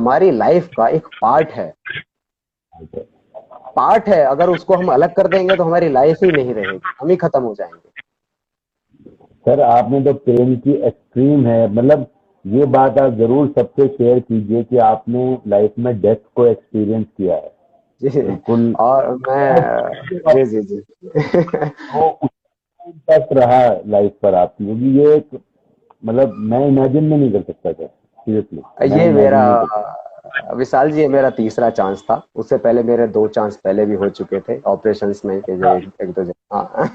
हमारी लाइफ का एक पार्ट है। अगर उसको हम अलग कर देंगे तो हमारी लाइफ ही नहीं रहेगी, हम ही खत्म हो जाएंगे। सर आपने तो प्रेम की एक्सट्रीम है, मतलब ये बात आप जरूर सबसे शेयर कीजिए कि आपने लाइफ में डेथ को एक्सपीरियंस किया है। जी। बिल्कुल। और मैं जी जी जी तो उस इम्पैक्ट रहा लाइफ पर आपकी, क्योंकि ये एक, मतलब मैं इमेजिन में नहीं कर सकता था, सीरियसली मैं ये मेरा इमेजिन नहीं कर विशाल जी, ये मेरा तीसरा चांस था। उससे पहले मेरे 2 चांस पहले भी हो चुके थे ऑपरेशंस में के, जो सकता। एक दो हाँ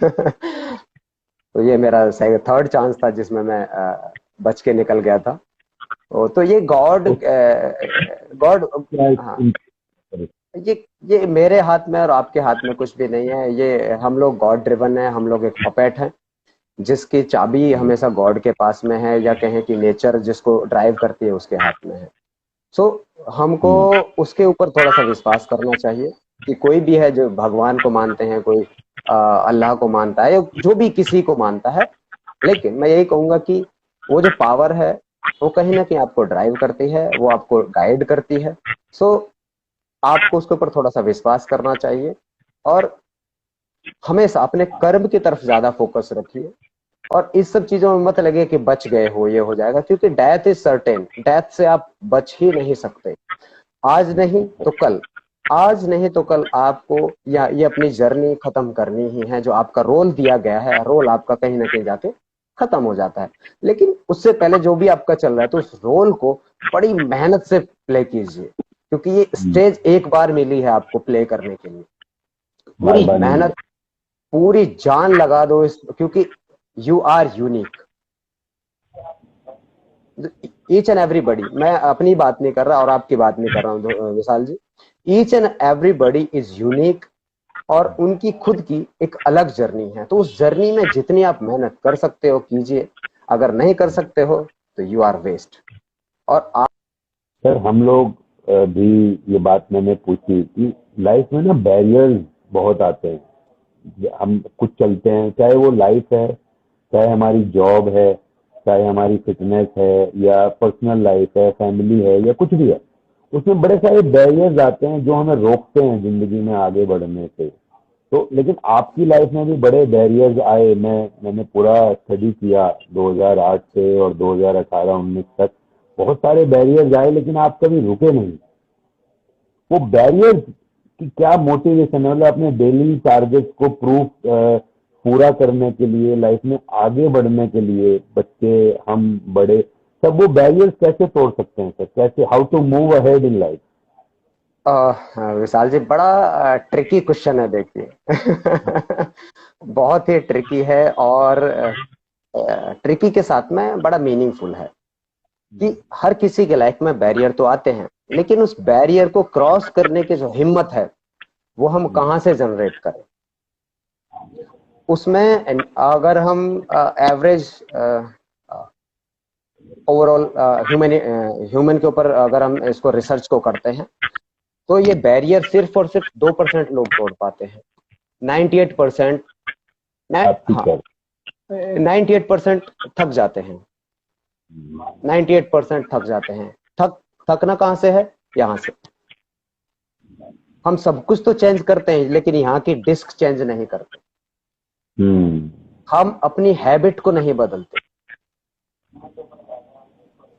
तो ये मेरा सही थर्ड चांस था जिसमें मैं बच के निकल गया था। तो ये गॉड तो गॉड क्या हाँ, ये ये मेरे हाथ में और आपके हाथ में कुछ भी नहीं है। ये हम लोग गॉड ड्रिवन है, हम लोग एक पपेट हैं जिसकी चाबी हमेशा गॉड के पास में है, या कहें कि नेचर जिसको ड्राइव करती है उसके हाथ में है। सो हमको उसके ऊपर थोड़ा सा विश्वास करना चाहिए कि कोई भी है जो भगवान को मानते हैं, कोई अल्लाह को मानता है, या जो भी किसी को मानता है, लेकिन मैं यही कहूंगा कि वो जो पावर है वो कहीं ना कहीं आपको ड्राइव करती है, वो आपको गाइड करती है। सो आपको उसके ऊपर थोड़ा सा विश्वास करना चाहिए, और हमेशा अपने कर्म की तरफ ज्यादा फोकस रखिए। और इस सब चीजों में मत लगे कि बच गए हो, ये हो जाएगा, क्योंकि डेथ इज सर्टेन, डेथ से आप बच ही नहीं सकते। आज नहीं तो कल, आज नहीं तो कल आपको या ये अपनी जर्नी खत्म करनी ही है। जो आपका रोल दिया गया है, रोल आपका कहीं ना कहीं जाके खत्म हो जाता है। लेकिन उससे पहले जो भी आपका चल रहा है, तो उस रोल को बड़ी मेहनत से प्ले कीजिए, क्योंकि ये स्टेज एक बार मिली है आपको प्ले करने के लिए। बार पूरी बार नहीं मिले। मेहनत, पूरी जान लगा दो इस, क्योंकि you are unique. Each and everybody, मैं अपनी बात नहीं कर रहा और आपकी बात नहीं कर रहा हूँ Vishal ji, each and everybody is unique. और उनकी खुद की एक अलग जर्नी है, तो उस जर्नी में जितनी आप मेहनत कर सकते हो कीजिए। अगर नहीं कर सकते हो तो यू आर वेस्ट। और आप सर हम लोग भी, ये बात मैंने पूछी कि लाइफ में ना बैरियर्स बहुत आते हैं। हम कुछ चलते हैं, चाहे वो लाइफ है, चाहे हमारी जॉब है, चाहे हमारी फिटनेस है, या पर्सनल लाइफ है, फैमिली है, या कुछ भी है, उसमें बड़े सारे बैरियर्स आते हैं जो हमें रोकते हैं जिंदगी में आगे बढ़ने से। तो लेकिन आपकी लाइफ में भी बड़े बैरियर्स आए। मैंने पूरा स्टडी किया 2008 से और 2018-19 तक, बहुत सारे बैरियर्स आए लेकिन आप कभी रुके नहीं। वो बैरियर्स की क्या मोटिवेशन है, मतलब अपने डेली टारगेट्स को पूरा करने के लिए, लाइफ में आगे बढ़ने के लिए, बच्चे, हम, बड़े, सब वो बैरियर्स कैसे तोड़ सकते हैं सर? कैसे, how to move ahead in life? Vishal ji, बड़ा ट्रिकी क्वेश्चन है देखिए बहुत ही ट्रिकी है, और ट्रिकी के साथ में बड़ा मीनिंगफुल है। कि हर किसी के लाइफ में बैरियर तो आते हैं, लेकिन उस बैरियर को क्रॉस करने की जो हिम्मत है वो हम कहाँ से जनरेट करें। उसमें अगर हम एवरेज ओवरऑल ह्यूमन ह्यूमन के ऊपर अगर हम इसको रिसर्च को करते हैं, तो ये बैरियर सिर्फ और सिर्फ 2% लोग तोड़ पाते हैं। 98%, आप ठीक हाँ, कह 98% थक जाते हैं। 98% थक जाते हैं। थकना कहाँ से है? यहाँ से। हम सब कुछ तो चेंज करते हैं, लेकिन यहाँ की डिस्क चेंज नहीं करते। रहे। हम अपनी हैबिट को नहीं बदलते,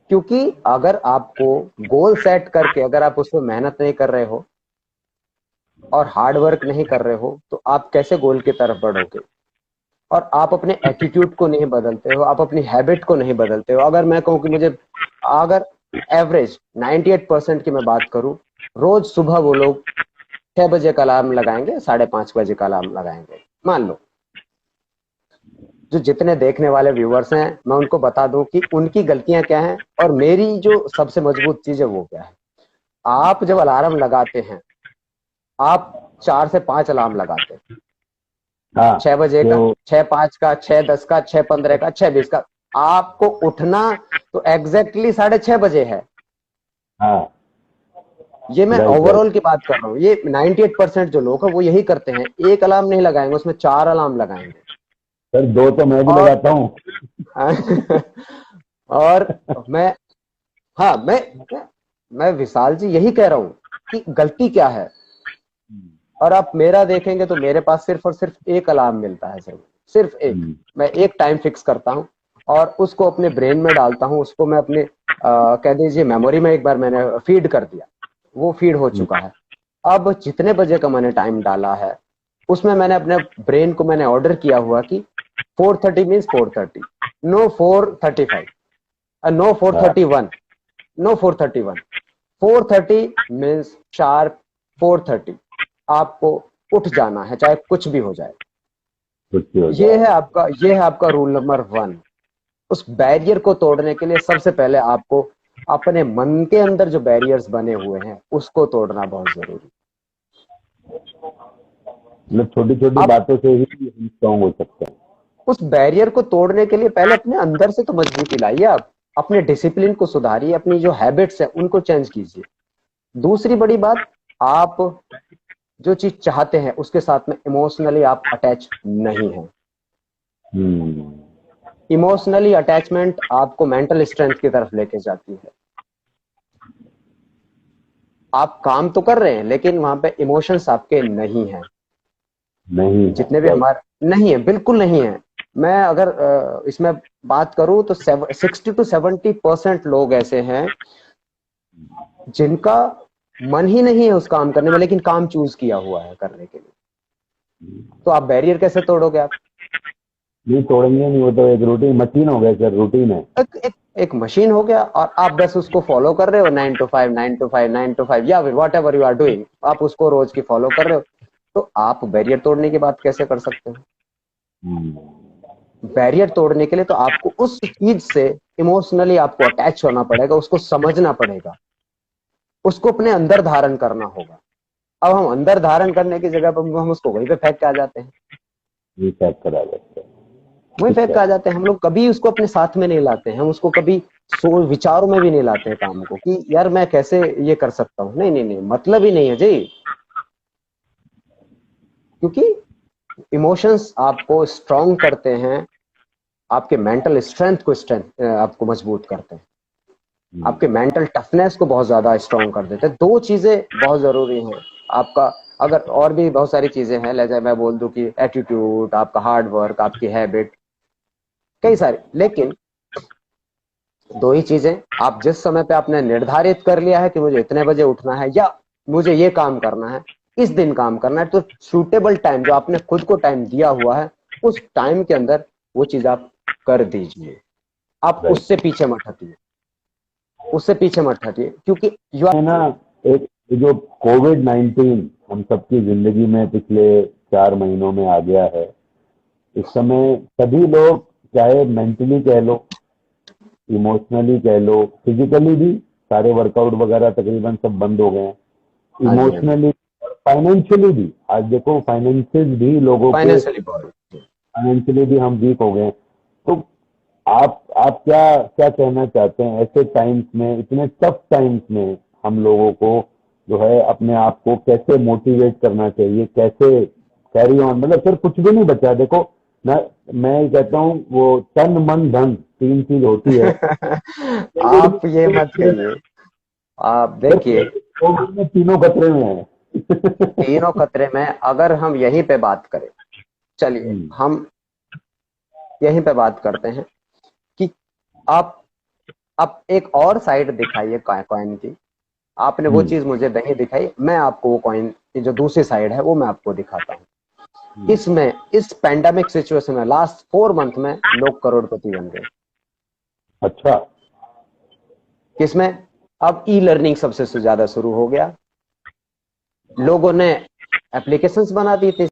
क्योंकि अगर आपको गोल सेट करके अगर आप उसमें मेहनत नहीं कर रहे हो और हार्ड वर्क नहीं कर रहे हो, तो आप कैसे गोल की तरफ बढ़ोगे? और आप अपने एटीट्यूड को नहीं बदलते हो, आप अपनी हैबिट को नहीं बदलते हो। अगर मैं कहूँ कि मुझे, अगर एवरेज 98% की मैं बात करूं, रोज सुबह वो लोग 6 बजे का अलार्म लगाएंगे, 5:30 बजे का अलार्म लगाएंगे, मान लो। जो जितने देखने वाले व्यूअर्स हैं, मैं उनको बता दूं कि उनकी गलतियां क्या हैं और मेरी जो सबसे मजबूत चीज है वो क्या है। आप जब अलार्म लगाते हैं, आप 4 से 5 अलार्म लगाते हैं। हाँ 6 बजे का, तो 6:05 का, 6:10 का, 6:15 का, 6:20 का। आपको उठना तो एग्जैक्टली 6:30 बजे है। हाँ, ये मैं राइट राइट। ओवरऑल की बात कर रहा हूँ। ये 98% जो लोग हैं वो यही करते हैं, एक अलार्म नहीं लगाएंगे, उसमें 4 अलार्म लगाएंगे। सर दो तो मैं भी और लगाता हूँ। और मैं, हाँ, मैं मैं विशाल जी यही कह रहा हूं कि गलती क्या है। और आप मेरा देखेंगे तो मेरे पास सिर्फ और सिर्फ एक अलार्म मिलता है, सिर्फ सिर्फ एक। मैं एक टाइम फिक्स करता हूं और उसको अपने ब्रेन में डालता हूं, उसको मैं अपने कह दीजिए मेमोरी में एक बार मैंने फीड कर दिया, वो फीड हो चुका है। अब जितने बजे का मैंने टाइम डाला है उसमें मैंने अपने ब्रेन को मैंने ऑर्डर किया हुआ कि 4:30 means 4:30, no 4:35, no 4:31, no 4:31, 4:30 means sharp 4:30 आपको उठ जाना है, चाहे कुछ भी हो जाए। ये है आपका रूल नंबर 1। उस बैरियर को तोड़ने के लिए सबसे पहले आपको अपने मन के अंदर जो बैरियर्स बने हुए हैं उसको तोड़ना बहुत जरूरी। मतलब छोटी छोटी आप बातों से ही हम स्ट्रांग हो सकते हैं। उस बैरियर को तोड़ने के लिए पहले अपने अंदर से तो मजबूती लाइए। आप अपने डिसिप्लिन को सुधारिए, अपनी जो हैबिट्स है उनको चेंज कीजिए। दूसरी बड़ी बात, आप जो चीज चाहते हैं उसके साथ में इमोशनली आप अटैच नहीं हैं। इमोशनली अटैचमेंट आपको मेंटल स्ट्रेंथ की तरफ लेके जाती है। आप काम तो कर रहे हैं लेकिन वहां पे इमोशंस आपके नहीं है। नहीं है, जितने भी हमारे नहीं है, बिल्कुल नहीं है। मैं अगर इसमें बात करूं तो 60 to 70% लोग ऐसे हैं जिनका मन ही नहीं है उस काम करने में, लेकिन काम चूज किया हुआ है करने के लिए। तो आप बैरियर कैसे तोड़ोगे आप? नहीं तोड़ेंगे नहीं, वो तो एक रूटीन मशीन हो गया सर, रूटीन है। एक मशीन हो गया और आप बस उसको फॉलो कर रहे हो, 9 to 5, 9 to 5, 9 to 5, या फिर whatever you are doing, आप उसको रोज की फॉलो कर रहे हो। तो आप बैरियर तोड़ने की बात कैसे कर सकते हो? बैरियर तोड़ने के लिए तो आपको उस चीज से इमोशनली आपको अटैच होना पड़ेगा, उसको समझना पड़ेगा, उसको अपने अंदर धारण करना होगा। अब हम अंदर धारण करने की जगह पर हम उसको वहीं पे फेंक के आ जाते हैं, ये चेक करा जाता है। वहीं फेंक के आ जाते हैं। हम लोग कभी उसको अपने साथ में नहीं लाते हैं, हम उसको कभी सोच विचारों में भी नहीं लाते हैं काम को कि यार मैं कैसे ये कर सकता हूँ। नहीं नहीं नहीं, मतलब ही नहीं है जी। क्योंकि इमोशंस आपको स्ट्रांग करते हैं, आपके मेंटल स्ट्रेंथ को आपको मजबूत करते हैं, आपके मेंटल टफनेस को बहुत ज्यादा स्ट्रांग कर देते हैं। दो चीजें बहुत जरूरी हैं आपका। अगर और भी बहुत सारी चीजें हैं, जैसे मैं बोल दूं कि एटीट्यूड, आपका हार्ड वर्क, आपकी हैबिट, कई सारी, लेकिन दो ही चीजें। आप जिस समय पे आपने निर्धारित कर लिया है कि मुझे इतने बजे उठना है या मुझे ये काम करना है, इस दिन काम करना है, तो सूटेबल टाइम जो आपने खुद को टाइम दिया हुआ है उस टाइम के अंदर वो चीज आप कर दीजिए। आप उससे पीछे मत हटिए, उससे पीछे मत हटिए, क्योंकि है ना। एक जो कोविड-19 हम सबकी जिंदगी में पिछले 4 महीनों में आ गया है, इस समय सभी लोग चाहे मेंटली कह लो, इमोशनली कह लो, फिजिकली भी सारे वर्कआउट वगैरह तकरीबन सब बंद हो गए हैं। हाँ जी, हाँ जी, इमोशनली फाइनेंशियली भी, आज देखो फाइनेंशियल भी लोगों के, फाइनेंशियली बहुत। फाइनेंशियली भी हम वीक हो गए हैं। तो आप क्या क्या कहना चाहते हैं ऐसे टाइम्स में, इतने टफ टाइम्स में हम लोगों को जो है अपने आप को कैसे मोटिवेट करना चाहिए, कैसे कैरी ऑन? मतलब फिर कुछ भी नहीं बचा। देखो मैं कहता हूँ वो तन मन धन 3 चीज होती है। आप ये मत कहिए। आप देखिए, कोविड में तीनों खतरे में है। तीनों खतरे में। अगर हम यहीं पे बात करें, चलिए हम यहीं पे बात करते हैं कि आप एक और साइड दिखाइए कॉइन की। आपने वो चीज मुझे नहीं दिखाई, मैं आपको वो कॉइन की जो दूसरी साइड है वो मैं आपको दिखाता हूँ। इसमें इस पैंडेमिक सिचुएशन में लास्ट 4 मंथ में लोग करोड़पति बन गए। अच्छा। किसमें? अब ई लर्निंग सबसे ज्यादा शुरू हो गया, लोगों ने एप्लीकेशंस बना दी थी।